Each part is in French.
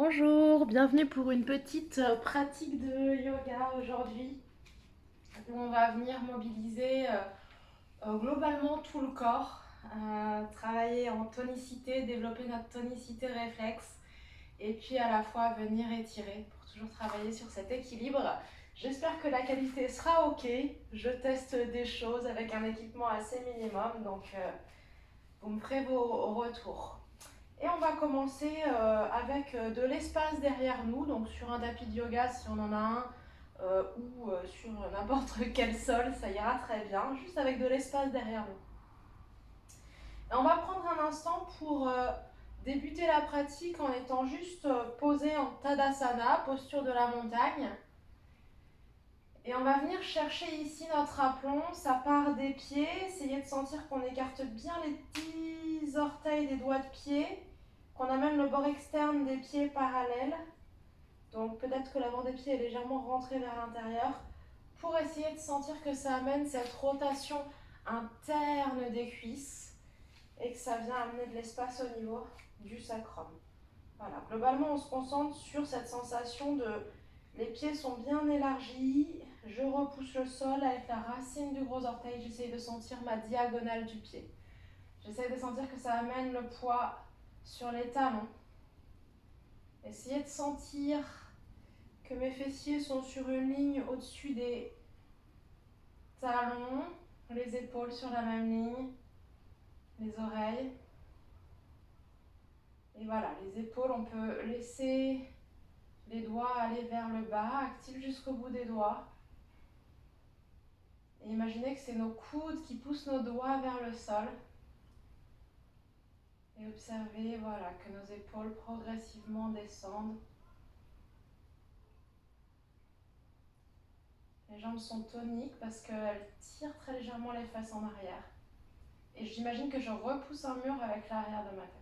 Bonjour, bienvenue pour une petite pratique de yoga aujourd'hui où on va venir mobiliser globalement tout le corps, travailler en tonicité, développer notre tonicité réflexe et puis à la fois venir étirer pour toujours travailler sur cet équilibre. J'espère que la qualité sera ok. Je teste des choses avec un équipement assez minimum, donc vous me ferez vos retours. Et on va commencer avec de l'espace derrière nous, donc sur un tapis de yoga si on en a un, ou sur n'importe quel sol, ça ira très bien, juste avec de l'espace derrière nous. Et on va prendre un instant pour débuter la pratique en étant juste posé en Tadasana, posture de la montagne. Et on va venir chercher ici notre aplomb, ça part des pieds, essayez de sentir qu'on écarte bien les petits orteils des doigts de pied, qu'on amène le bord externe des pieds parallèle. Donc peut-être que l'avant des pieds est légèrement rentré vers l'intérieur pour essayer de sentir que ça amène cette rotation interne des cuisses et que ça vient amener de l'espace au niveau du sacrum. Voilà, globalement on se concentre sur cette sensation de les pieds sont bien élargis, je repousse le sol avec la racine du gros orteil, j'essaye de sentir ma diagonale du pied. J'essaye de sentir que ça amène le poids sur les talons. Essayez de sentir que mes fessiers sont sur une ligne au-dessus des talons, les épaules sur la même ligne, les oreilles. Et voilà, les épaules, on peut laisser les doigts aller vers le bas, actifs jusqu'au bout des doigts. Et imaginez que c'est nos coudes qui poussent nos doigts vers le sol. Et observez, voilà, que nos épaules progressivement descendent. Les jambes sont toniques parce qu'elles tirent très légèrement les fesses en arrière. Et j'imagine que je repousse un mur avec l'arrière de ma tête.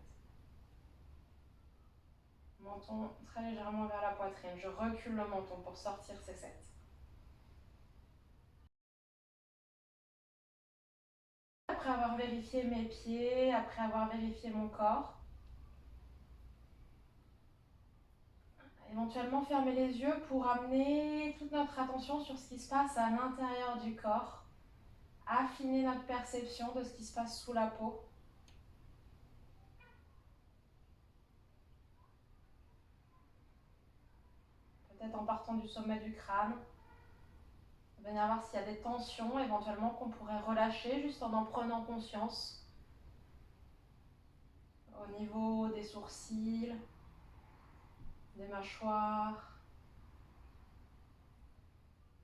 Menton très légèrement vers la poitrine. Je recule le menton pour sortir ces 7. Après avoir vérifié mes pieds, après avoir vérifié mon corps, éventuellement fermer les yeux pour amener toute notre attention sur ce qui se passe à l'intérieur du corps, affiner notre perception de ce qui se passe sous la peau. Peut-être en partant du sommet du crâne, venir voir s'il y a des tensions éventuellement qu'on pourrait relâcher juste en prenant conscience au niveau des sourcils, des mâchoires,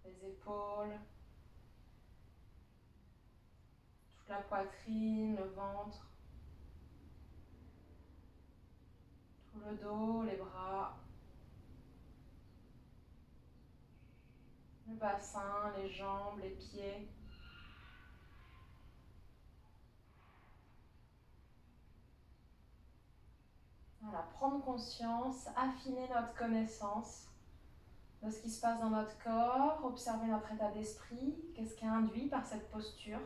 des épaules, toute la poitrine, le ventre, tout le dos, les bras, le bassin, les jambes, les pieds. Voilà, prendre conscience, affiner notre connaissance de ce qui se passe dans notre corps, observer notre état d'esprit, qu'est-ce qui est induit par cette posture.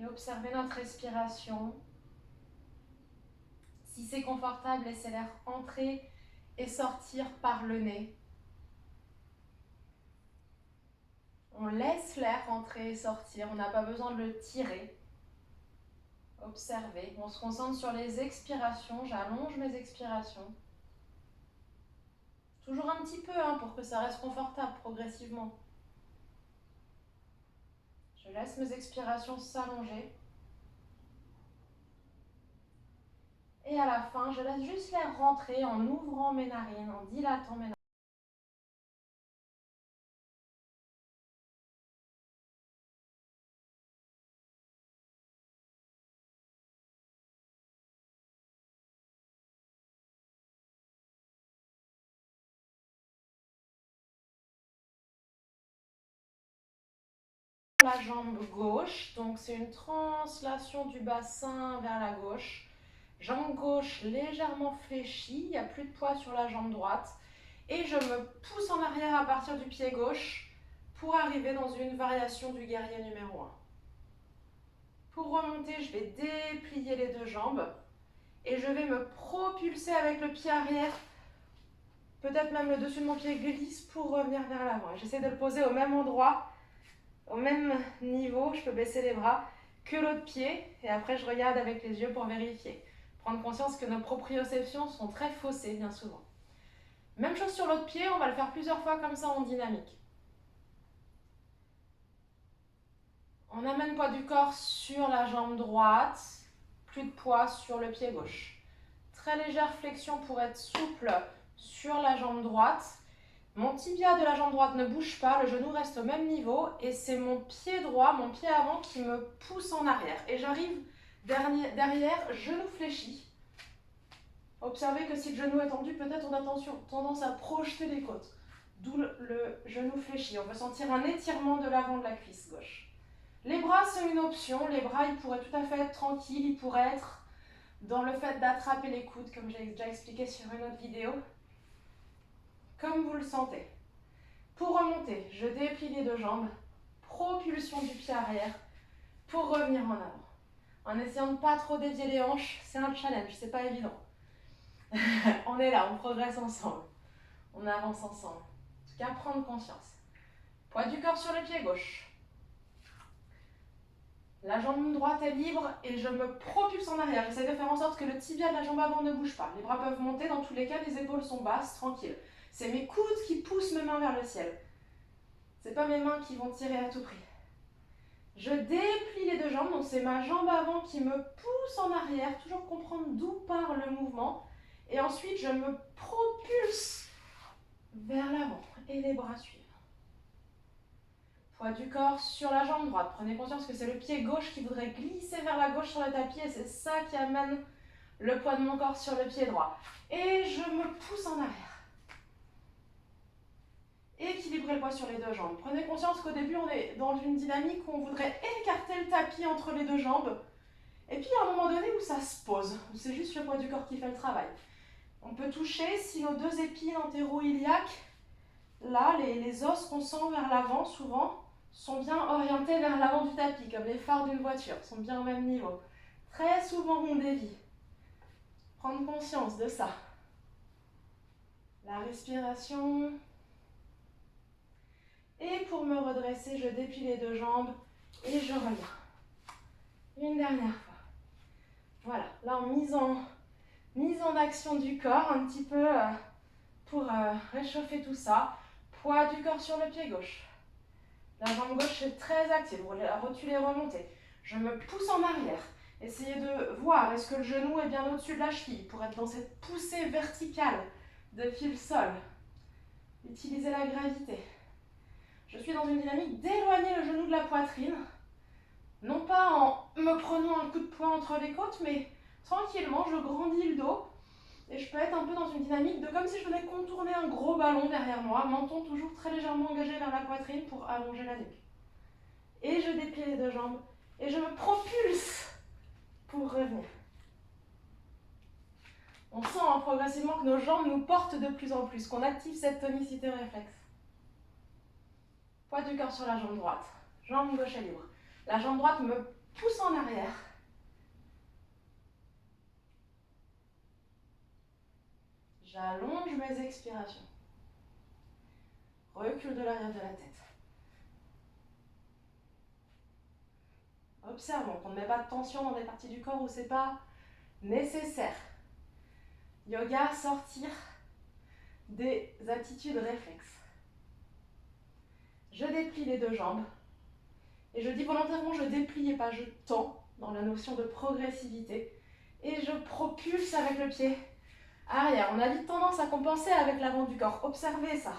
Et observer notre respiration. Si c'est confortable, laissez l'air entrer et sortir par le nez. On laisse l'air entrer et sortir, on n'a pas besoin de le tirer. Observez, on se concentre sur les expirations, j'allonge mes expirations. Toujours un petit peu pour que ça reste confortable progressivement. Je laisse mes expirations s'allonger. Et à la fin, je laisse juste l'air rentrer en ouvrant mes narines, en dilatant mes narines. La jambe gauche, donc c'est une translation du bassin vers la gauche. Jambe gauche légèrement fléchie, il n'y a plus de poids sur la jambe droite. Et je me pousse en arrière à partir du pied gauche pour arriver dans une variation du guerrier numéro 1. Pour remonter, je vais déplier les deux jambes et je vais me propulser avec le pied arrière. Peut-être même le dessus de mon pied glisse pour revenir vers l'avant. J'essaie de le poser au même endroit, au même niveau. Je peux baisser les bras que l'autre pied et après je regarde avec les yeux pour vérifier. Prendre conscience que nos proprioceptions sont très faussées bien souvent. Même chose sur l'autre pied, on va le faire plusieurs fois comme ça en dynamique. On amène le poids du corps sur la jambe droite, plus de poids sur le pied gauche. Très légère flexion pour être souple sur la jambe droite. Mon tibia de la jambe droite ne bouge pas, le genou reste au même niveau et c'est mon pied droit, mon pied avant qui me pousse en arrière. Et j'arrive derrière, genou fléchi. Observez que si le genou est tendu, peut-être on a tendance à projeter les côtes. D'où le genou fléchi. On peut sentir un étirement de l'avant de la cuisse gauche. Les bras, c'est une option. Les bras, ils pourraient tout à fait être tranquilles. Ils pourraient être dans le fait d'attraper les coudes, comme j'ai déjà expliqué sur une autre vidéo. Comme vous le sentez. Pour remonter, je déplie les deux jambes. Propulsion du pied arrière pour revenir en avant. En essayant de ne pas trop dévier les hanches, c'est un challenge, c'est pas évident. On est là, on progresse ensemble. On avance ensemble. En tout cas, prendre conscience. Poids du corps sur le pied gauche. La jambe droite est libre et je me propulse en arrière. J'essaie de faire en sorte que le tibia de la jambe avant ne bouge pas. Les bras peuvent monter, dans tous les cas, les épaules sont basses, tranquille. C'est mes coudes qui poussent mes mains vers le ciel. C'est pas mes mains qui vont tirer à tout prix. Je déplie les deux jambes, donc c'est ma jambe avant qui me pousse en arrière, toujours comprendre d'où part le mouvement. Et ensuite, je me propulse vers l'avant et les bras suivent. Poids du corps sur la jambe droite. Prenez conscience que c'est le pied gauche qui voudrait glisser vers la gauche sur le tapis et c'est ça qui amène le poids de mon corps sur le pied droit. Et je me pousse en arrière. Équilibrez le poids sur les deux jambes. Prenez conscience qu'au début, on est dans une dynamique où on voudrait écarter le tapis entre les deux jambes. Et puis, il y a un moment donné où ça se pose, où c'est juste le poids du corps qui fait le travail. On peut toucher, si nos deux épines antéro-iliaques, là, les os qu'on sent vers l'avant, souvent, sont bien orientés vers l'avant du tapis, comme les phares d'une voiture, sont bien au même niveau. Très souvent, on dévie. Prendre conscience de ça. La respiration. Et pour me redresser, je déplie les deux jambes et je reviens. Une dernière fois. Voilà, là en mise en action du corps, un petit peu pour réchauffer tout ça. Poids du corps sur le pied gauche. La jambe gauche est très active, vous la rotulez et remontez. Je me pousse en arrière. Essayez de voir, est-ce que le genou est bien au-dessus de la cheville pour être dans cette poussée verticale de fil-sol. Utilisez la gravité. Je suis dans une dynamique d'éloigner le genou de la poitrine. Non pas en me prenant un coup de poing entre les côtes, mais tranquillement, je grandis le dos. Et je peux être un peu dans une dynamique de comme si je venais contourner un gros ballon derrière moi, menton toujours très légèrement engagé vers la poitrine pour allonger la nuque. Et je déplie les deux jambes et je me propulse pour revenir. On sent progressivement que nos jambes nous portent de plus en plus, qu'on active cette tonicité réflexe. Poids du corps sur la jambe droite, jambe gauche est libre. La jambe droite me pousse en arrière. J'allonge mes expirations. Recul de l'arrière de la tête. Observons qu'on ne met pas de tension dans des parties du corps où ce n'est pas nécessaire. Yoga, sortir des attitudes réflexes. Je déplie les deux jambes. Et je dis volontairement je déplie et pas je tends dans la notion de progressivité. Et je propulse avec le pied arrière. On a vite tendance à compenser avec l'avant du corps. Observez ça.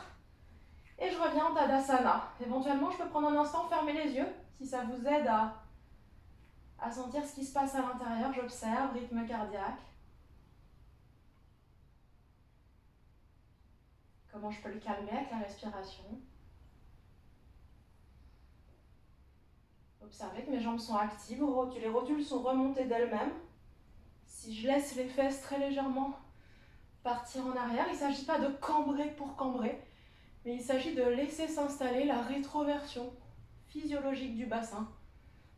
Et je reviens en Tadasana. Éventuellement, je peux prendre un instant, fermer les yeux, si ça vous aide à sentir ce qui se passe à l'intérieur. J'observe, rythme cardiaque. Comment je peux le calmer avec la respiration. Observez que mes jambes sont actives, les rotules sont remontées d'elles-mêmes. Si je laisse les fesses très légèrement partir en arrière, il ne s'agit pas de cambrer pour cambrer. Mais il s'agit de laisser s'installer la rétroversion physiologique du bassin.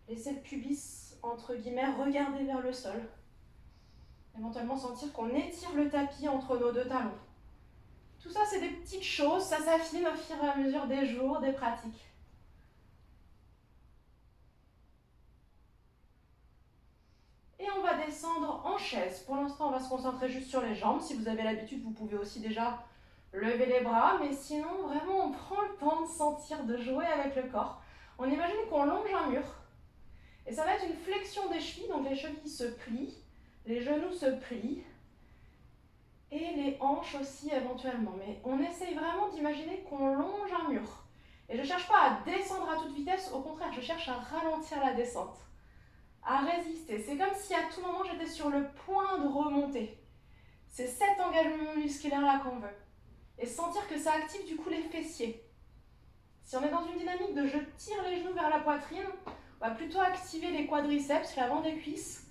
Laisser le pubis, entre guillemets, regarder vers le sol. Éventuellement sentir qu'on étire le tapis entre nos deux talons. Tout ça, c'est des petites choses, ça s'affine au fur et à mesure des jours, des pratiques. Et on va descendre en chaise. Pour l'instant, on va se concentrer juste sur les jambes. Si vous avez l'habitude, vous pouvez aussi déjà lever les bras. Mais sinon, vraiment, on prend le temps de sentir, de jouer avec le corps. On imagine qu'on longe un mur. Et ça va être une flexion des chevilles. Donc les chevilles se plient, les genoux se plient. Et les hanches aussi éventuellement. Mais on essaye vraiment d'imaginer qu'on longe un mur. Et je ne cherche pas à descendre à toute vitesse. Au contraire, je cherche à ralentir la descente. À résister. C'est comme si à tout moment j'étais sur le point de remonter. C'est cet engagement musculaire-là qu'on veut. Et sentir que ça active du coup les fessiers. Si on est dans une dynamique de je tire les genoux vers la poitrine, on va plutôt activer les quadriceps, l'avant des cuisses.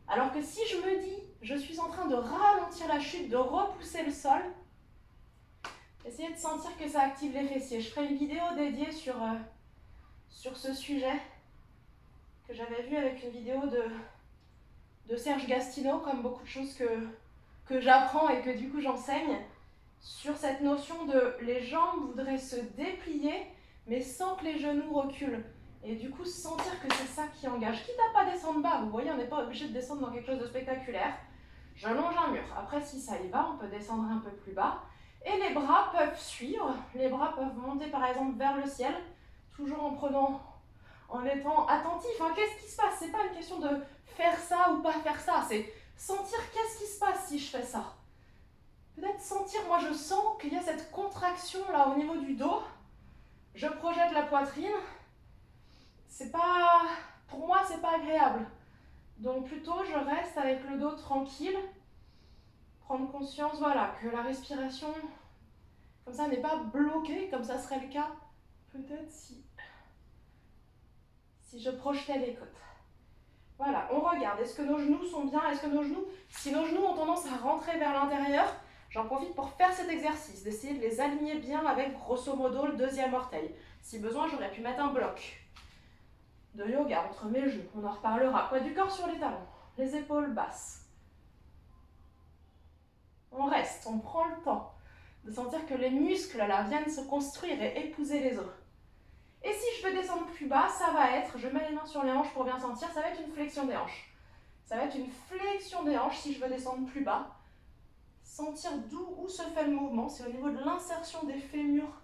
Alors que si je me dis, je suis en train de ralentir la chute, de repousser le sol, essayez de sentir que ça active les fessiers. Je ferai une vidéo dédiée sur ce sujet que j'avais vu avec une vidéo de Serge Gastineau, comme beaucoup de choses que j'apprends et que du coup j'enseigne, sur cette notion de les jambes voudraient se déplier, mais sans que les genoux reculent. Et du coup, sentir que c'est ça qui engage. Quitte à pas descendre bas, vous voyez, on n'est pas obligé de descendre dans quelque chose de spectaculaire. Je longe un mur. Après, si ça y va, on peut descendre un peu plus bas. Et les bras peuvent suivre. Les bras peuvent monter par exemple vers le ciel, toujours en étant attentif. Hein. Qu'est-ce qui se passe? C'est pas une question de faire ça ou pas faire ça. C'est sentir qu'est-ce qui se passe si je fais ça. Peut-être sentir, moi je sens qu'il y a cette contraction là au niveau du dos. Je projette la poitrine. C'est pas, pour moi, c'est pas agréable. Donc plutôt, je reste avec le dos tranquille. Prendre conscience, voilà, que la respiration, comme ça, n'est pas bloquée, comme ça serait le cas. Peut-être si je projetais les côtes. Voilà, on regarde. Est-ce que nos genoux sont bien? Est-ce que nos genoux, si nos genoux ont tendance à rentrer vers l'intérieur, j'en profite pour faire cet exercice, d'essayer de les aligner bien avec, grosso modo, le deuxième orteil. Si besoin, j'aurais pu mettre un bloc de yoga entre mes genoux. On en reparlera. Poids du corps sur les talons, les épaules basses. On reste, on prend le temps de sentir que les muscles là viennent se construire et épouser les os. Et si je veux descendre plus bas, ça va être, je mets les mains sur les hanches pour bien sentir, ça va être une flexion des hanches. Ça va être une flexion des hanches si je veux descendre plus bas. Sentir où se fait le mouvement, c'est au niveau de l'insertion des fémurs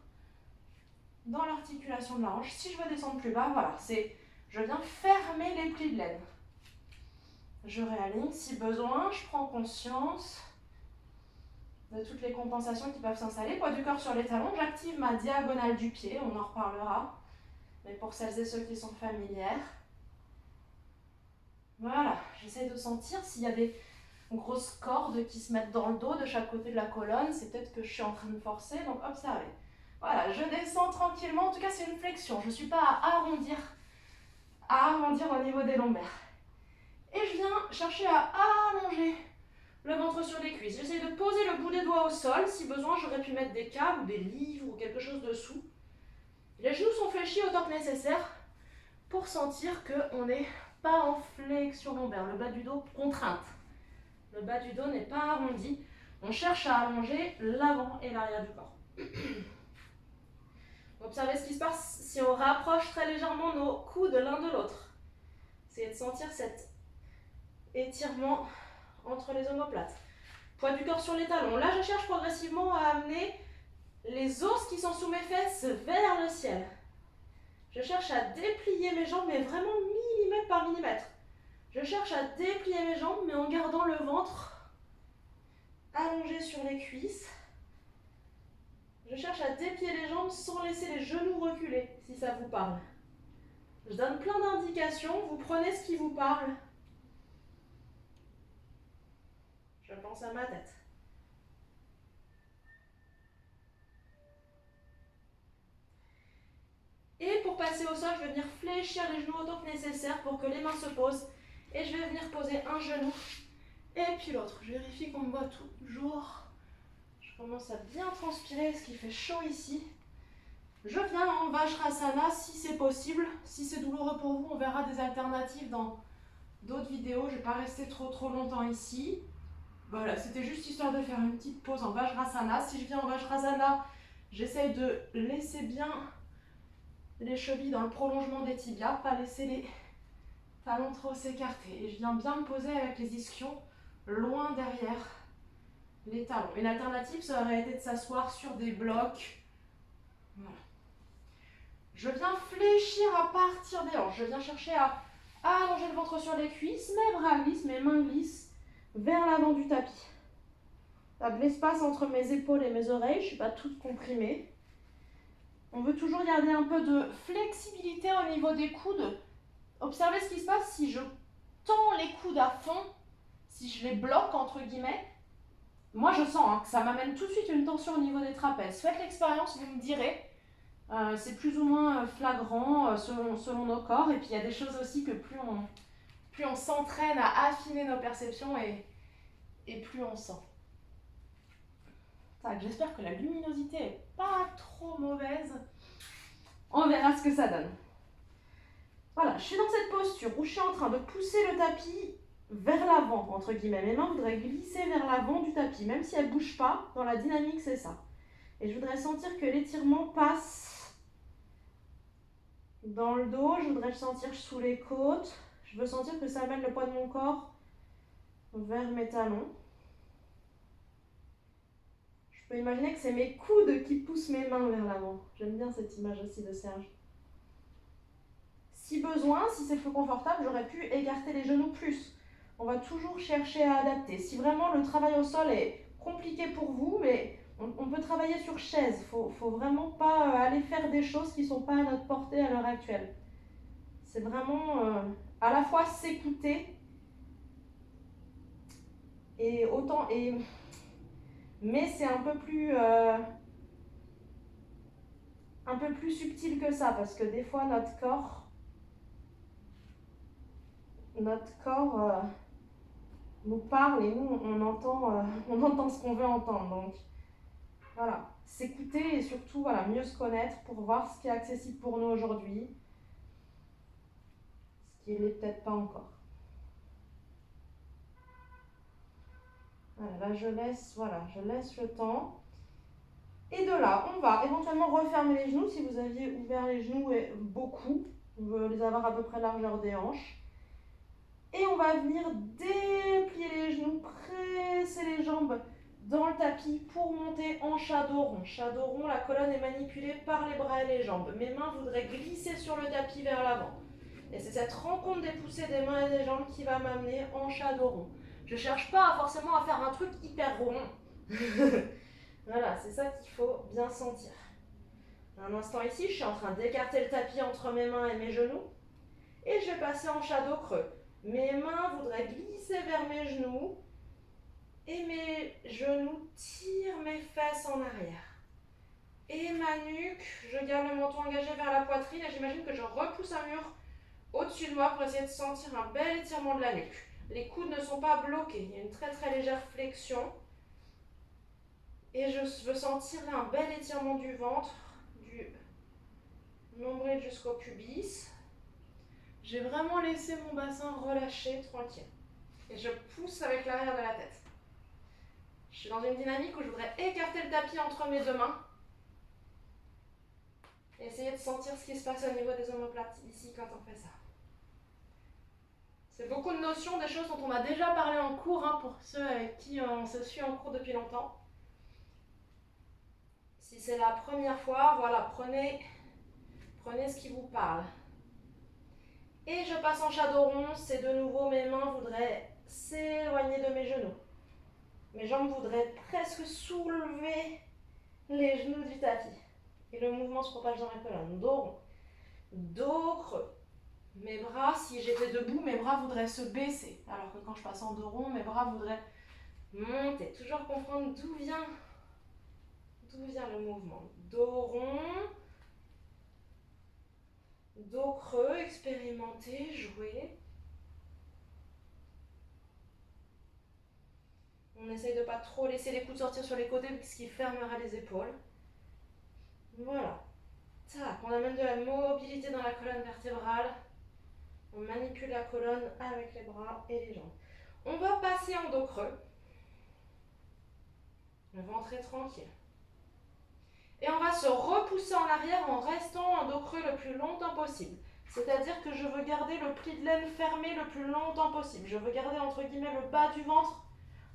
dans l'articulation de la hanche. Si je veux descendre plus bas, voilà, c'est je viens fermer les plis de laine. Je réaligne si besoin, je prends conscience de toutes les compensations qui peuvent s'installer. Poids du corps sur les talons, j'active ma diagonale du pied, on en reparlera. Mais pour celles et ceux qui sont familières, voilà, j'essaie de sentir s'il y a des grosses cordes qui se mettent dans le dos de chaque côté de la colonne, c'est peut-être que je suis en train de forcer, donc observez. Voilà, je descends tranquillement, en tout cas c'est une flexion, je ne suis pas à arrondir au niveau des lombaires. Et je viens chercher à allonger le ventre sur les cuisses. J'essaie de poser le bout des doigts au sol, si besoin j'aurais pu mettre des câbles ou des livres ou quelque chose dessous. Les genoux sont fléchis autant que nécessaire pour sentir qu'on n'est pas en flexion lombaire. Le bas du dos, contrainte. Le bas du dos n'est pas arrondi. On cherche à allonger l'avant et l'arrière du corps. Observez ce qui se passe si on rapproche très légèrement nos coudes l'un de l'autre. Essayez de sentir cet étirement entre les omoplates. Poids du corps sur les talons. Là, je cherche progressivement à amener les os qui sont sous mes fesses vers le ciel. Je cherche à déplier mes jambes, mais vraiment millimètre par millimètre. Je cherche à déplier mes jambes, mais en gardant le ventre allongé sur les cuisses. Je cherche à déplier les jambes sans laisser les genoux reculer, si ça vous parle. Je donne plein d'indications, vous prenez ce qui vous parle. Je pense à ma tête. Et pour passer au sol, je vais venir fléchir les genoux autant que nécessaire pour que les mains se posent. Et je vais venir poser un genou et puis l'autre. Je vérifie qu'on me voit toujours. Je Je commence à bien transpirer parce qu'il fait chaud ici. Je viens en Vajrasana si c'est possible. Si c'est douloureux pour vous, on verra des alternatives dans d'autres vidéos. Je ne vais pas rester trop longtemps ici. Voilà, c'était juste histoire de faire une petite pause en Vajrasana. Si je viens en Vajrasana, j'essaye de laisser bien les chevilles dans le prolongement des tibias, pas laisser les talons trop s'écarter. Et je viens bien me poser avec les ischions loin derrière les talons. Une alternative, ça aurait été de s'asseoir sur des blocs. Voilà. Je viens fléchir à partir des hanches. Je viens chercher à allonger le ventre sur les cuisses, mes bras glissent, mes mains glissent vers l'avant du tapis. Il y a de l'espace entre mes épaules et mes oreilles, je ne suis pas toute comprimée. On veut toujours garder un peu de flexibilité au niveau des coudes. Observez ce qui se passe si je tends les coudes à fond, si je les bloque entre guillemets. Moi je sens que ça m'amène tout de suite une tension au niveau des trapèzes. Faites l'expérience, vous me direz. C'est plus ou moins flagrant selon nos corps. Et puis il y a des choses aussi que plus on s'entraîne à affiner nos perceptions et plus on sent. J'espère que la luminosité n'est pas trop mauvaise. On verra ce que ça donne. Voilà, je suis dans cette posture où je suis en train de pousser le tapis vers l'avant, entre guillemets. Mes mains voudraient glisser vers l'avant du tapis, même si elles ne bougent pas. Dans la dynamique, c'est ça. Et je voudrais sentir que l'étirement passe dans le dos. Je voudrais le sentir sous les côtes. Je veux sentir que ça amène le poids de mon corps vers mes talons. Je peux imaginer que c'est mes coudes qui poussent mes mains vers l'avant. J'aime bien cette image aussi de Serge. Si besoin, si c'est plus confortable, j'aurais pu écarter les genoux plus. On va toujours chercher à adapter. Si vraiment le travail au sol est compliqué pour vous, mais on peut travailler sur chaise. Il ne faut vraiment pas aller faire des choses qui ne sont pas à notre portée à l'heure actuelle. C'est vraiment à la fois s'écouter et autant... Mais c'est un peu plus subtil que ça, parce que des fois notre corps nous parle et nous on entend ce qu'on veut entendre. Donc voilà, s'écouter et surtout mieux se connaître pour voir ce qui est accessible pour nous aujourd'hui, ce qui ne l'est peut-être pas encore. Voilà, là je laisse le temps. Et de là, on va éventuellement refermer les genoux. Si vous aviez ouvert les genoux beaucoup, on veut les avoir à peu près largeur des hanches. Et on va venir déplier les genoux, presser les jambes dans le tapis pour monter en shadow rond. Shadow rond, la colonne est manipulée par les bras et les jambes. Mes mains voudraient glisser sur le tapis vers l'avant. Et c'est cette rencontre des poussées des mains et des jambes qui va m'amener en shadow rond. Je ne cherche pas forcément à faire un truc hyper rond. Voilà, c'est ça qu'il faut bien sentir. Un instant ici, je suis en train d'écarter le tapis entre mes mains et mes genoux. Et je vais passer en shadow creux. Mes mains voudraient glisser vers mes genoux. Et mes genoux tirent mes fesses en arrière. Et ma nuque, je garde le menton engagé vers la poitrine. Et j'imagine que je repousse un mur au-dessus de moi pour essayer de sentir un bel étirement de la nuque. Les coudes ne sont pas bloqués. Il y a une très très légère flexion. Et je veux sentir un bel étirement du ventre, du nombril jusqu'au pubis. J'ai vraiment laissé mon bassin relâcher, tranquille. Et je pousse avec l'arrière de la tête. Je suis dans une dynamique où je voudrais écarter le tapis entre mes deux mains. Et essayer de sentir ce qui se passe au niveau des omoplates ici quand on fait ça. C'est beaucoup de notions, des choses dont on a déjà parlé en cours, pour ceux avec qui on se suit en cours depuis longtemps. Si c'est la première fois, voilà, prenez ce qui vous parle. Et je passe en shadow rond, c'est de nouveau mes mains voudraient s'éloigner de mes genoux. Mes jambes voudraient presque soulever les genoux du tapis. Et le mouvement se propage dans la colonne. Dos rond, dos creux. Mes bras, si j'étais debout, mes bras voudraient se baisser. Alors que quand je passe en dos rond, mes bras voudraient monter. Toujours comprendre d'où vient le mouvement. Dos rond, dos creux, expérimenter, jouer. On essaye de ne pas trop laisser les coudes sortir sur les côtés parce qu'il fermera les épaules. Voilà. Tac, on amène de la mobilité dans la colonne vertébrale. On manipule la colonne avec les bras et les jambes. On va passer en dos creux. Le ventre est tranquille. Et on va se repousser en arrière en restant en dos creux le plus longtemps possible. C'est-à-dire que je veux garder le pli de laine fermé le plus longtemps possible. Je veux garder entre guillemets le bas du ventre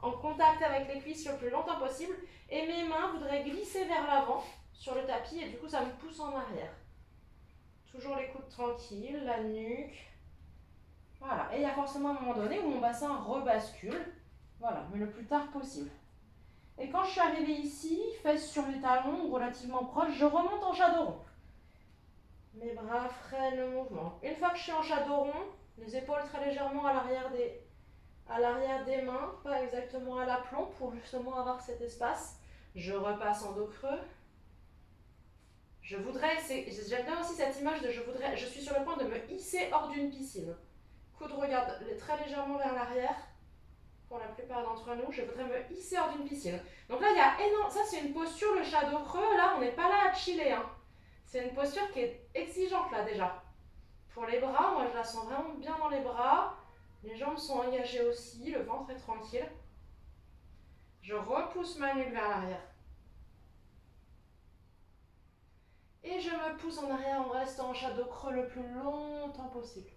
en contact avec les cuisses le plus longtemps possible. Et mes mains voudraient glisser vers l'avant sur le tapis et du coup ça me pousse en arrière. Toujours les coudes tranquilles, la nuque. Voilà. Et il y a forcément un moment donné où mon bassin rebascule. Voilà, mais le plus tard possible. Et quand je suis arrivée ici, fesses sur mes talons, relativement proches, je remonte en shadow rond. Mes bras freinent le mouvement. Une fois que je suis en shadow rond, les épaules très légèrement à l'arrière des mains, pas exactement à l'aplomb pour justement avoir cet espace. Je repasse en dos creux. J'aime bien aussi cette image de je suis sur le point de me hisser hors d'une piscine. Coude regarde très légèrement vers l'arrière. Pour la plupart d'entre nous, je voudrais me hisser hors d'une piscine. Donc là, il y a énorme. Ça, c'est une posture, le shadow creux. Là, on n'est pas là à chiller. Hein. C'est une posture qui est exigeante, là, déjà. Pour les bras, moi, je la sens vraiment bien dans les bras. Les jambes sont engagées aussi. Le ventre est tranquille. Je repousse ma nuque vers l'arrière. Et je me pousse en arrière en restant en shadow creux le plus longtemps possible.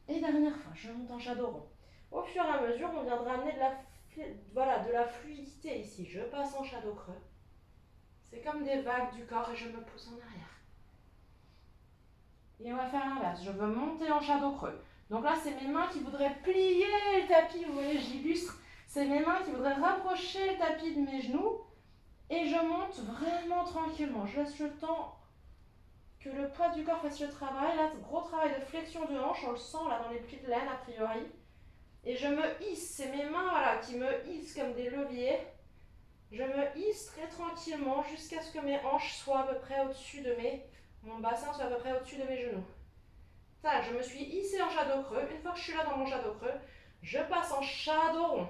Et dernière fois, je monte en shadow rond. Au fur et à mesure, on viendra amener de la fluidité ici. Je passe en shadow creux. C'est comme des vagues du corps et je me pousse en arrière. Et on va faire l'inverse. Je veux monter en shadow creux. Donc là, c'est mes mains qui voudraient plier le tapis. Vous voyez, j'illustre. C'est mes mains qui voudraient rapprocher le tapis de mes genoux. Et je monte vraiment tranquillement. Je laisse le temps que le poids du corps fasse le travail. Là, gros travail de flexion de hanche. On le sent là dans les plis de laine a priori. Et je me hisse, c'est mes mains voilà, qui me hissent comme des leviers. Je me hisse très tranquillement jusqu'à ce que mes hanches soient à peu près au-dessus de mon bassin soit à peu près au-dessus de mes genoux. Tac, je me suis hissée en shadow creux. Une fois que je suis là dans mon shadow creux, je passe en shadow rond.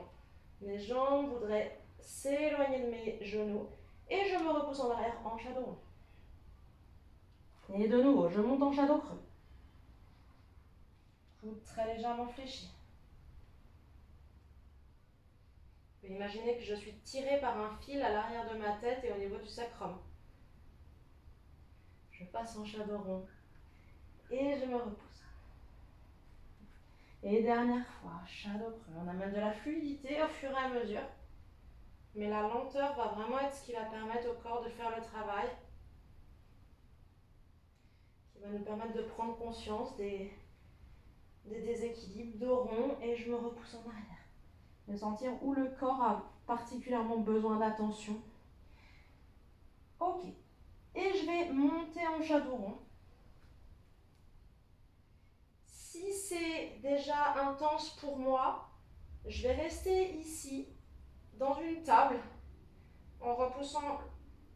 Mes jambes voudraient s'éloigner de mes genoux et je me repousse en arrière en shadow rond. Et de nouveau, je monte en shadow creux. Coude très légèrement fléchi. Imaginez que je suis tirée par un fil à l'arrière de ma tête et au niveau du sacrum. Je passe en shadow rond et je me repousse. Et dernière fois, shadow creux. On amène de la fluidité au fur et à mesure. Mais la lenteur va vraiment être ce qui va permettre au corps de faire le travail. Qui va nous permettre de prendre conscience des déséquilibres de rond et je me repousse en arrière. De sentir où le corps a particulièrement besoin d'attention. Ok. Et je vais monter en shadow rond. Si c'est déjà intense pour moi, je vais rester ici, dans une table, en repoussant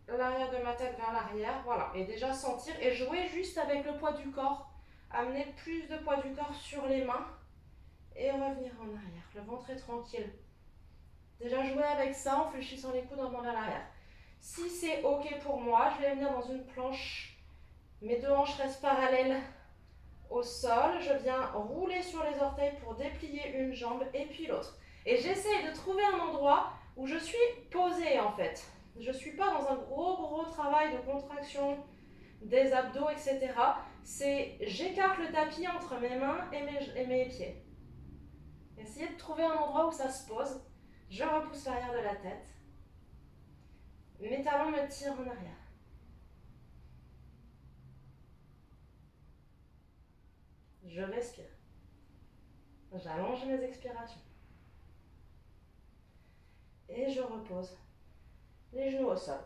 l'arrière de ma tête vers l'arrière, voilà, et déjà sentir et jouer juste avec le poids du corps, amener plus de poids du corps sur les mains et revenir en arrière. Le ventre est tranquille. Déjà jouer avec ça en fléchissant les coudes en vers l'arrière. Si c'est ok pour moi, je vais venir dans une planche. Mes deux hanches restent parallèles au sol. Je viens rouler sur les orteils pour déplier une jambe et puis l'autre. Et j'essaye de trouver un endroit où je suis posée en fait. Je ne suis pas dans un gros travail de contraction des abdos, etc. J'écarte le tapis entre mes mains et mes pieds. Essayez de trouver un endroit où ça se pose. Je repousse l'arrière de la tête. Mes talons me tirent en arrière. Je respire. J'allonge mes expirations. Et je repose les genoux au sol.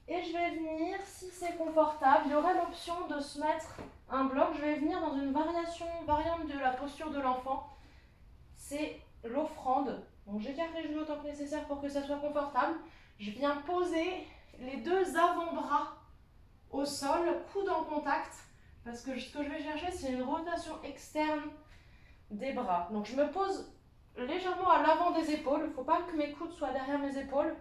Et je vais venir, si c'est confortable, il y aurait l'option de se mettre un bloc. Je vais venir dans une variante de la posture de l'enfant. C'est l'offrande. Donc j'écarte les genoux autant que nécessaire pour que ça soit confortable. Je viens poser les deux avant-bras au sol, coude en contact. Parce que ce que je vais chercher, c'est une rotation externe des bras. Donc je me pose légèrement à l'avant des épaules. Il ne faut pas que mes coudes soient derrière mes épaules.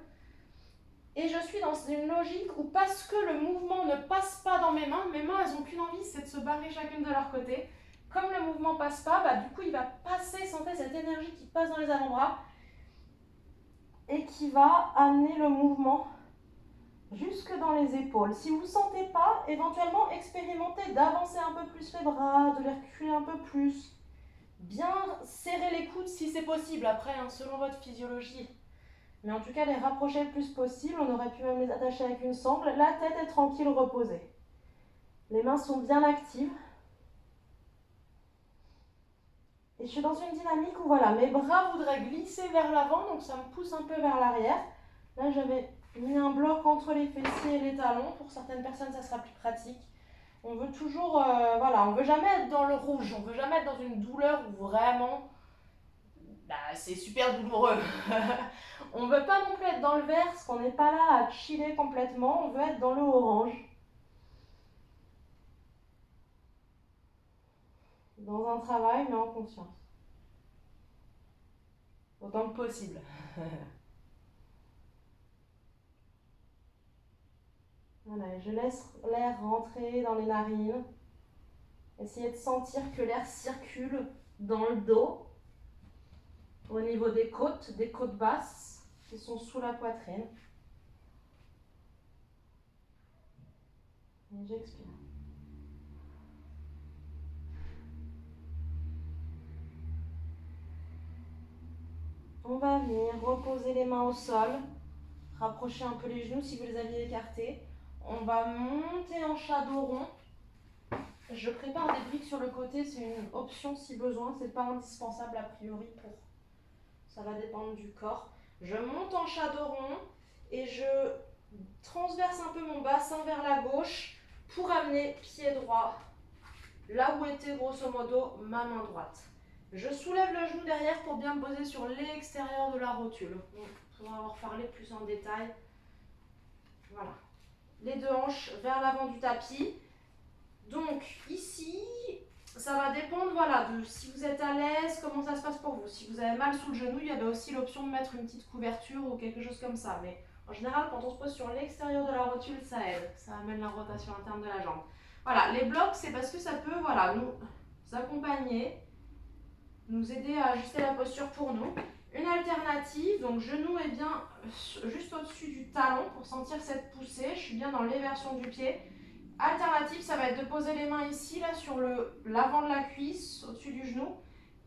Et je suis dans une logique où parce que le mouvement ne passe pas dans mes mains elles n'ont qu'une envie, c'est de se barrer chacune de leur côté. Comme le mouvement passe pas, du coup il va passer, sentez cette énergie qui passe dans les avant-bras et qui va amener le mouvement jusque dans les épaules. Si vous ne sentez pas, éventuellement expérimentez d'avancer un peu plus les bras, de les reculer un peu plus. Bien serrer les coudes si c'est possible, après, selon votre physiologie. Mais en tout cas, les rapprocher le plus possible. On aurait pu même les attacher avec une sangle. La tête est tranquille, reposée. Les mains sont bien actives. Et je suis dans une dynamique où voilà, mes bras voudraient glisser vers l'avant, donc ça me pousse un peu vers l'arrière. Là, j'avais mis un bloc entre les fessiers et les talons. Pour certaines personnes, ça sera plus pratique. On veut toujours, voilà, on veut jamais être dans le rouge. On veut jamais être dans une douleur où vraiment, c'est super douloureux. On veut pas non plus être dans le vert, parce qu'on n'est pas là à chiller complètement. On veut être dans le orange. Dans un travail, mais en conscience. Autant que possible. Voilà, je laisse l'air rentrer dans les narines. Essayez de sentir que l'air circule dans le dos, au niveau des côtes basses, qui sont sous la poitrine. Et j'expire. On va venir reposer les mains au sol, rapprocher un peu les genoux si vous les aviez écartés. On va monter en shadow rond. Je prépare des briques sur le côté, c'est une option si besoin, c'est pas indispensable a priori pour. Ça va dépendre du corps. Je monte en shadow rond et je transverse un peu mon bassin vers la gauche pour amener pied droit là où était grosso modo ma main droite. Je soulève le genou derrière pour bien me poser sur l'extérieur de la rotule. Il faudra en reparler plus en détail. Voilà. Les deux hanches vers l'avant du tapis. Donc ici, ça va dépendre de si vous êtes à l'aise, comment ça se passe pour vous. Si vous avez mal sous le genou, il y avait aussi l'option de mettre une petite couverture ou quelque chose comme ça. Mais en général, quand on se pose sur l'extérieur de la rotule, ça aide. Ça amène la rotation interne de la jambe. Voilà, les blocs, c'est parce que ça peut nous accompagner, nous aider à ajuster la posture pour nous. Une alternative, donc genou est bien juste au-dessus du talon pour sentir cette poussée. Je suis bien dans l'éversion du pied. Alternative, ça va être de poser les mains ici, là, sur l'avant de la cuisse, au-dessus du genou,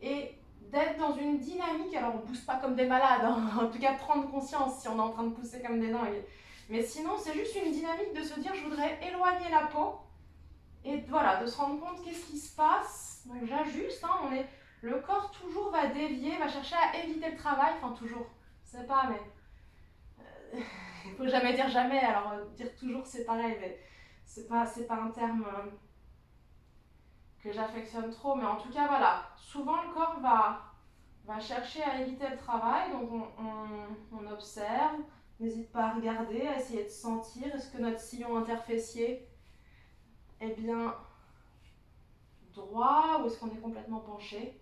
et d'être dans une dynamique. Alors, on ne pousse pas comme des malades, hein. En tout cas, prendre conscience si on est en train de pousser comme des dingues. Mais sinon, c'est juste une dynamique de se dire, je voudrais éloigner la peau, et voilà, de se rendre compte qu'est-ce qui se passe. Donc, j'ajuste, hein, le corps toujours va dévier, va chercher à éviter le travail, enfin toujours, je sais pas, mais il faut jamais dire jamais, alors dire toujours c'est pareil, mais c'est pas un terme que j'affectionne trop, mais en tout cas voilà, souvent le corps va chercher à éviter le travail, donc on observe, n'hésite pas à regarder, à essayer de sentir, est-ce que notre sillon interfessier est bien droit ou est-ce qu'on est complètement penché.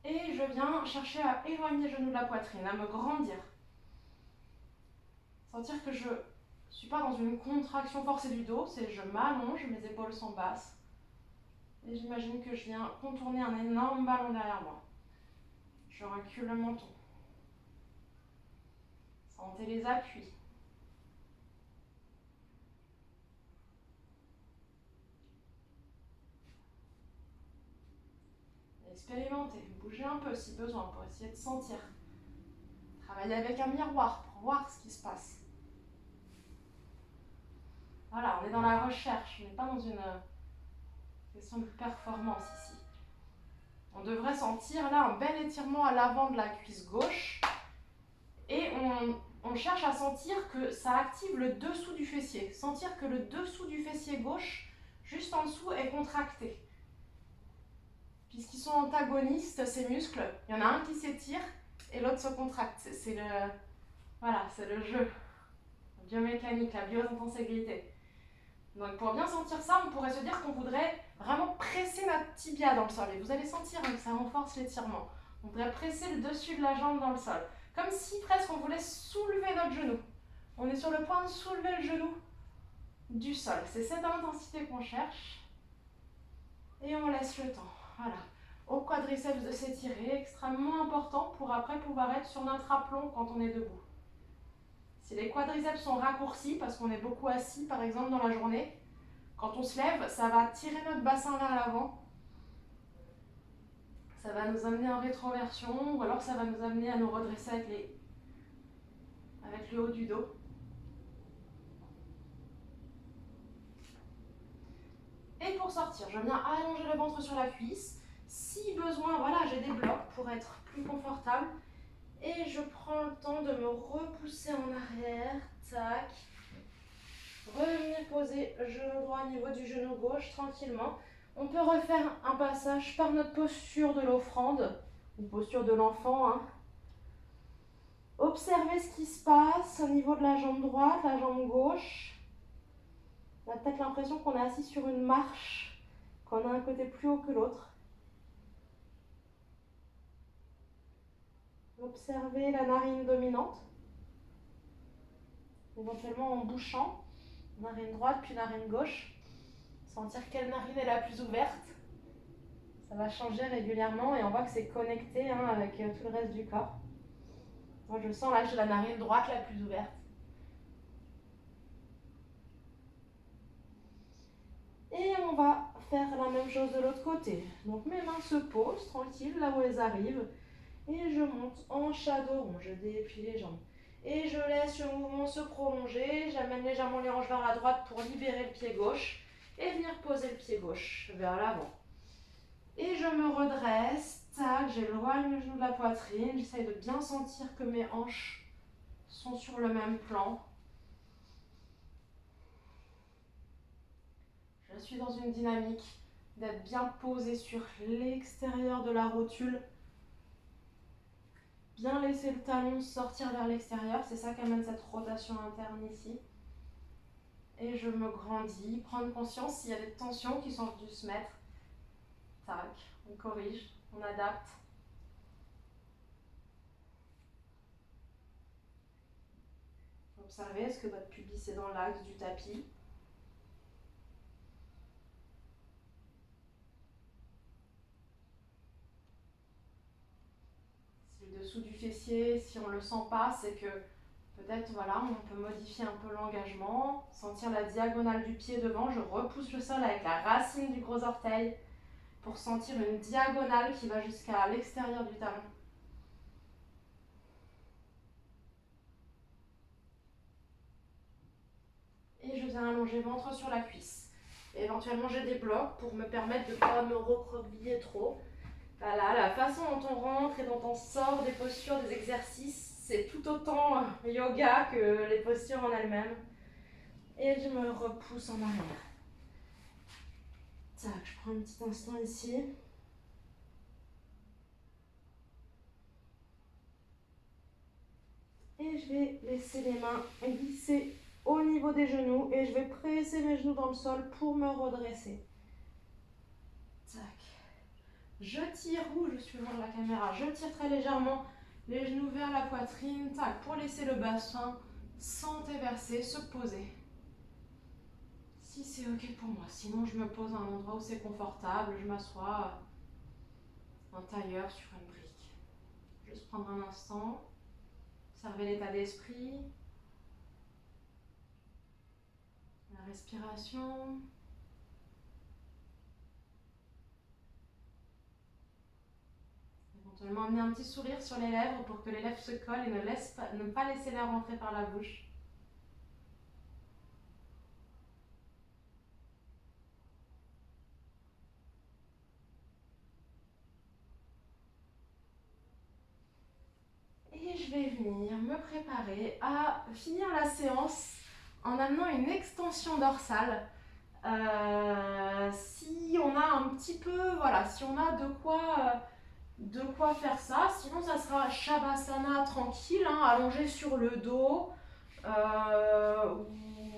Et je viens chercher à éloigner le genou de la poitrine, à me grandir. Sentir que je ne suis pas dans une contraction forcée du dos, c'est je m'allonge, mes épaules sont basses. Et j'imagine que je viens contourner un énorme ballon derrière moi. Je recule le menton. Sentez les appuis. Expérimentez, bougez un peu si besoin pour essayer de sentir. Travaillez avec un miroir pour voir ce qui se passe. Voilà, on est dans la recherche, on n'est pas dans une question de performance ici. On devrait sentir là un bel étirement à l'avant de la cuisse gauche et on cherche à sentir que ça active le dessous du fessier. Sentir que le dessous du fessier gauche, juste en dessous, est contracté. Puisqu'ils sont antagonistes, ces muscles, il y en a un qui s'étire et l'autre se contracte. C'est le jeu biomécanique, la biointenségrité. Donc pour bien sentir ça, on pourrait se dire qu'on voudrait vraiment presser notre tibia dans le sol. Et vous allez sentir que ça renforce l'étirement. On voudrait presser le dessus de la jambe dans le sol. Comme si presque on voulait soulever notre genou. On est sur le point de soulever le genou du sol. C'est cette intensité qu'on cherche. Et on laisse le temps. Voilà. Au quadriceps de s'étirer, extrêmement important pour après pouvoir être sur notre aplomb quand on est debout. Si les quadriceps sont raccourcis, parce qu'on est beaucoup assis par exemple dans la journée, quand on se lève, ça va tirer notre bassin vers l'avant. Ça va nous amener en rétroversion ou alors ça va nous amener à nous redresser avec le haut du dos. Et pour sortir, je viens allonger le ventre sur la cuisse. Si besoin, voilà, j'ai des blocs pour être plus confortable. Et je prends le temps de me repousser en arrière. Tac. Revenir poser le genou droit au niveau du genou gauche tranquillement. On peut refaire un passage par notre posture de l'offrande, ou posture de l'enfant. Observez ce qui se passe au niveau de la jambe droite, la jambe gauche. On a peut-être l'impression qu'on est assis sur une marche, qu'on a un côté plus haut que l'autre. Observez la narine dominante, éventuellement en bouchant, narine droite puis narine gauche. Sentir quelle narine est la plus ouverte. Ça va changer régulièrement et on voit que c'est connecté avec tout le reste du corps. Moi je sens là que j'ai la narine droite la plus ouverte. Et on va faire la même chose de l'autre côté. Donc mes mains se posent tranquilles là où elles arrivent. Et je monte en shadow rond, je déplie les jambes. Et je laisse le mouvement se prolonger. J'amène légèrement les hanches vers la droite pour libérer le pied gauche. Et venir poser le pied gauche vers l'avant. Et je me redresse. Tac, j'éloigne le genou de la poitrine. J'essaye de bien sentir que mes hanches sont sur le même plan. Je suis dans une dynamique d'être bien posée sur l'extérieur de la rotule. Bien laisser le talon sortir vers l'extérieur. C'est ça qui amène cette rotation interne ici. Et je me grandis. Prendre conscience s'il y a des tensions qui sont venues se mettre. Tac, on corrige, on adapte. Observez, est-ce que votre pubis est dans l'axe du tapis? Si le dessous du fessier, si on ne le sent pas, c'est que peut-être voilà, on peut modifier un peu l'engagement, sentir la diagonale du pied devant. Je repousse le sol avec la racine du gros orteil pour sentir une diagonale qui va jusqu'à l'extérieur du talon. Et je viens allonger ventre sur la cuisse. Et éventuellement j'ai des blocs pour me permettre de ne pas me recroqueviller trop. Voilà, la façon dont on rentre et dont on sort des postures, des exercices, c'est tout autant yoga que les postures en elles-mêmes. Et je me repousse en arrière. Tac, je prends un petit instant ici. Et je vais laisser les mains glisser au niveau des genoux et je vais presser mes genoux dans le sol pour me redresser. Tac. Je tire, je suis loin de la caméra, je tire très légèrement les genoux vers la poitrine, tac, pour laisser le bassin s'entéverser, se poser. Si c'est ok pour moi, sinon je me pose à un endroit où c'est confortable, je m'assois en tailleur sur une brique. Juste prendre un instant, observer l'état d'esprit, la respiration. Éventuellement amener un petit sourire sur les lèvres pour que les lèvres se collent et ne pas laisser l'air rentrer par la bouche. Et je vais venir me préparer à finir la séance en amenant une extension dorsale. Si on a un petit peu, voilà, si on a de quoi faire ça. Sinon, ça sera Shavasana tranquille, allongé sur le dos.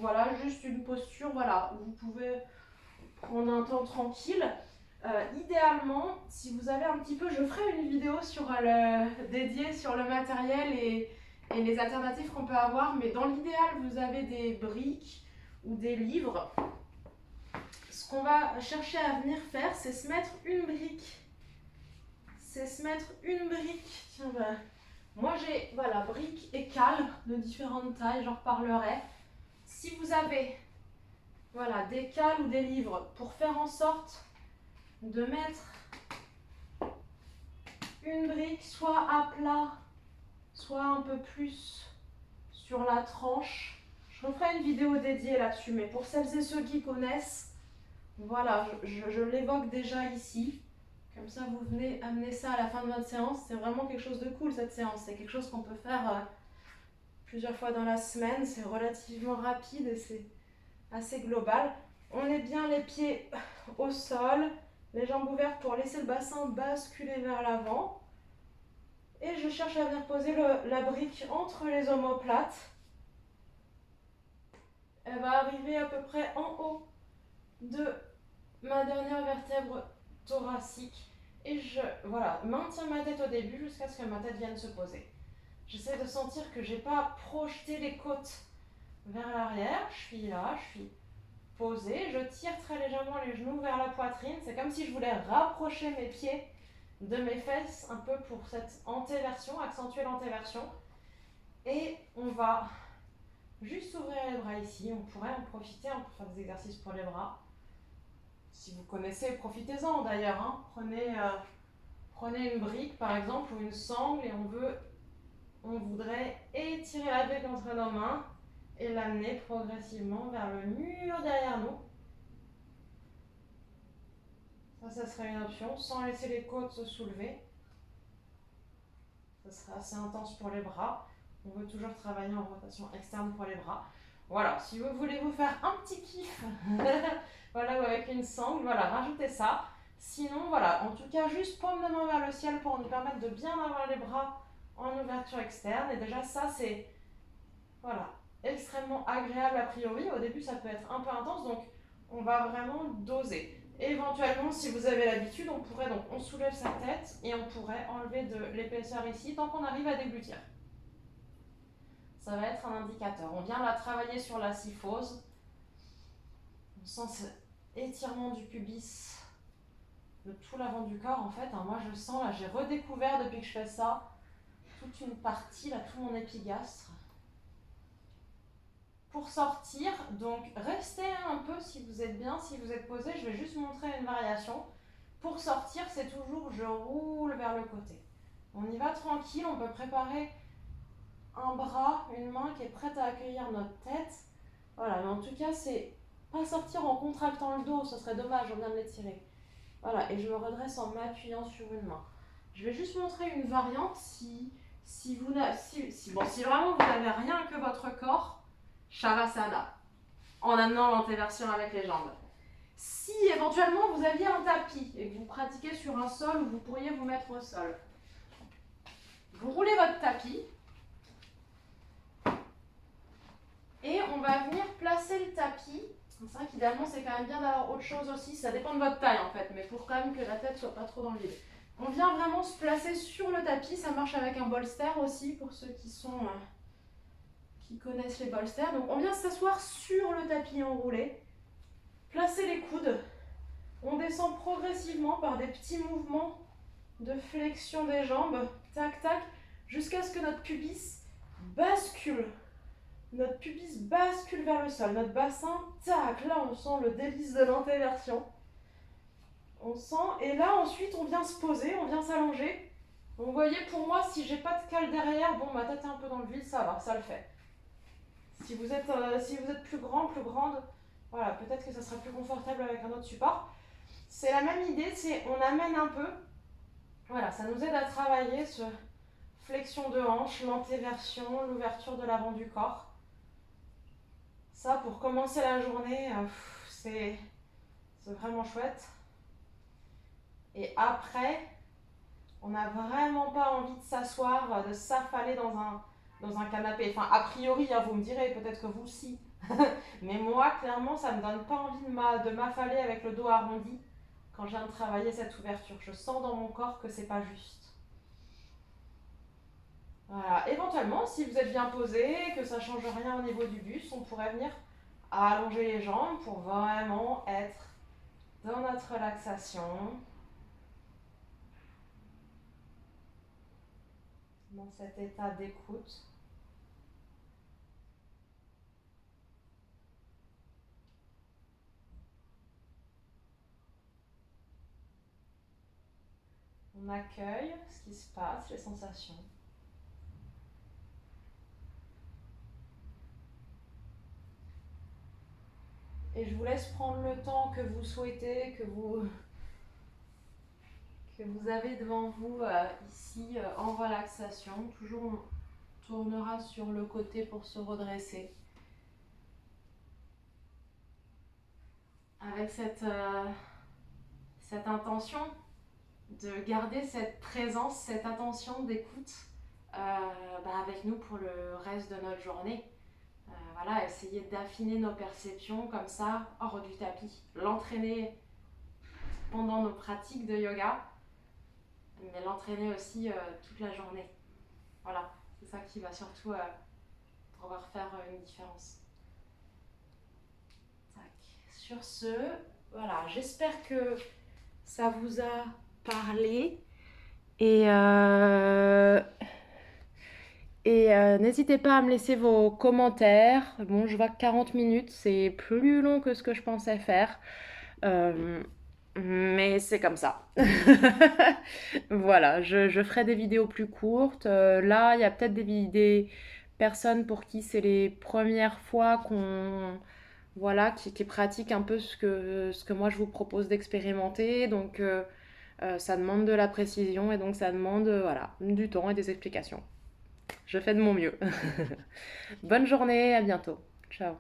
Voilà, juste une posture, voilà, où vous pouvez prendre un temps tranquille. Idéalement, si vous avez un petit peu, je ferai une vidéo dédiée sur le matériel et les alternatives qu'on peut avoir, mais dans l'idéal, vous avez des briques ou des livres. Ce qu'on va chercher à venir faire, c'est se mettre une brique. Tiens, bah, moi j'ai, voilà, briques et cales de différentes tailles, j'en reparlerai. Si vous avez, voilà, des cales ou des livres pour faire en sorte de mettre une brique soit à plat, soit un peu plus sur la tranche. Je referai une vidéo dédiée là-dessus, mais pour celles et ceux qui connaissent, voilà, je l'évoque déjà ici. Comme ça, vous venez amener ça à la fin de votre séance. C'est vraiment quelque chose de cool, cette séance. C'est quelque chose qu'on peut faire plusieurs fois dans la semaine. C'est relativement rapide et c'est assez global. On est bien les pieds au sol, les jambes ouvertes pour laisser le bassin basculer vers l'avant. Et je cherche à venir poser la brique entre les omoplates. Elle va arriver à peu près en haut de ma dernière vertèbre thoracique. Et je maintiens ma tête au début jusqu'à ce que ma tête vienne se poser. J'essaie de sentir que je n'ai pas projeté les côtes vers l'arrière. Je suis là, je suis posée. Je tire très légèrement les genoux vers la poitrine. C'est comme si je voulais rapprocher mes pieds de mes fesses un peu pour cette antéversion, accentuer l'antéversion. Et on va juste ouvrir les bras ici. On pourrait en profiter pour faire des exercices pour les bras. Si vous connaissez, profitez-en d'ailleurs. Hein. Prenez une brique par exemple ou une sangle et on voudrait étirer la brique entre nos mains et l'amener progressivement vers le mur derrière nous. Ça serait une option, sans laisser les côtes se soulever. Ça serait assez intense pour les bras. On veut toujours travailler en rotation externe pour les bras. Voilà, si vous voulez vous faire un petit kiff, voilà, ou avec une sangle, voilà, rajoutez ça. Sinon, voilà, en tout cas, juste paume de main vers le ciel pour nous permettre de bien avoir les bras en ouverture externe. Et déjà, ça, c'est, voilà, extrêmement agréable a priori. Au début, ça peut être un peu intense, donc on va vraiment doser. Et éventuellement, si vous avez l'habitude, on soulève sa tête et on pourrait enlever de l'épaisseur ici tant qu'on arrive à déglutir. Ça va être un indicateur. On vient là travailler sur la syphose. On sent cet étirement du pubis, de tout l'avant du corps en fait. Moi je sens, là j'ai redécouvert depuis que je fais ça, toute une partie, là tout mon épigastre. Pour sortir, donc restez un peu si vous êtes bien, si vous êtes posé, je vais juste vous montrer une variation. Pour sortir, c'est toujours je roule vers le côté. On y va tranquille, on peut préparer un bras, une main qui est prête à accueillir notre tête. Voilà, mais en tout cas, c'est pas sortir en contractant le dos, ce serait dommage, on vient de l'étirer. Voilà, et je me redresse en m'appuyant sur une main. Je vais juste montrer une variante si vraiment vous n'avez rien que votre corps, Shavasana, en amenant l'antéversion avec les jambes. Si éventuellement vous aviez un tapis et que vous pratiquez sur un sol où vous pourriez vous mettre au sol, vous roulez votre tapis et on va venir placer le tapis. C'est vrai qu'idéalement c'est quand même bien d'avoir autre chose aussi, ça dépend de votre taille en fait, mais pour quand même que la tête soit pas trop dans le vide. On vient vraiment se placer sur le tapis, ça marche avec un bolster aussi pour ceux qui connaissent les bolsters. Donc on vient s'asseoir sur le tapis enroulé, placer les coudes, on descend progressivement par des petits mouvements de flexion des jambes, tac tac, jusqu'à ce que notre pubis bascule. Notre pubis bascule vers le sol, notre bassin, tac, là on sent le délice de l'antéversion. On sent, et là ensuite on vient se poser, on vient s'allonger. Vous voyez, pour moi, si j'ai pas de cale derrière, bon, ma tête est un peu dans le vide, ça va, ça le fait. Si vous êtes plus grand, plus grande, voilà, peut-être que ça sera plus confortable avec un autre support. C'est la même idée, c'est on amène un peu, voilà, ça nous aide à travailler ce flexion de hanche, l'antéversion, l'ouverture de l'avant du corps. Ça, pour commencer la journée, c'est vraiment chouette. Et après, on n'a vraiment pas envie de s'asseoir, de s'affaler dans un canapé. Enfin, a priori, hein, vous me direz, peut-être que vous aussi. Mais moi, clairement, ça ne me donne pas envie de m'affaler avec le dos arrondi quand je viens de travailler cette ouverture. Je sens dans mon corps que c'est pas juste. Voilà. Éventuellement, si vous êtes bien posé, que ça change rien au niveau du buste, on pourrait venir allonger les jambes pour vraiment être dans notre relaxation, dans cet état d'écoute. On accueille ce qui se passe, les sensations. Et je vous laisse prendre le temps que vous souhaitez, que vous avez devant vous ici en relaxation. Toujours on tournera sur le côté pour se redresser. Avec cette intention de garder cette présence, cette attention d'écoute avec nous pour le reste de notre journée. Voilà, essayer d'affiner nos perceptions comme ça, hors du tapis. L'entraîner pendant nos pratiques de yoga, mais l'entraîner aussi toute la journée. Voilà, c'est ça qui va surtout pouvoir faire une différence. Tac. Sur ce, voilà, j'espère que ça vous a parlé et n'hésitez pas à me laisser vos commentaires. Bon, je vois que 40 minutes, c'est plus long que ce que je pensais faire. Mais c'est comme ça. Voilà, je ferai des vidéos plus courtes. Là, il y a peut-être des personnes pour qui c'est les premières fois voilà, qui pratiquent un peu ce que moi je vous propose d'expérimenter. Donc, ça demande de la précision et donc ça demande voilà, du temps et des explications. Je fais de mon mieux. Bonne journée, à bientôt. Ciao.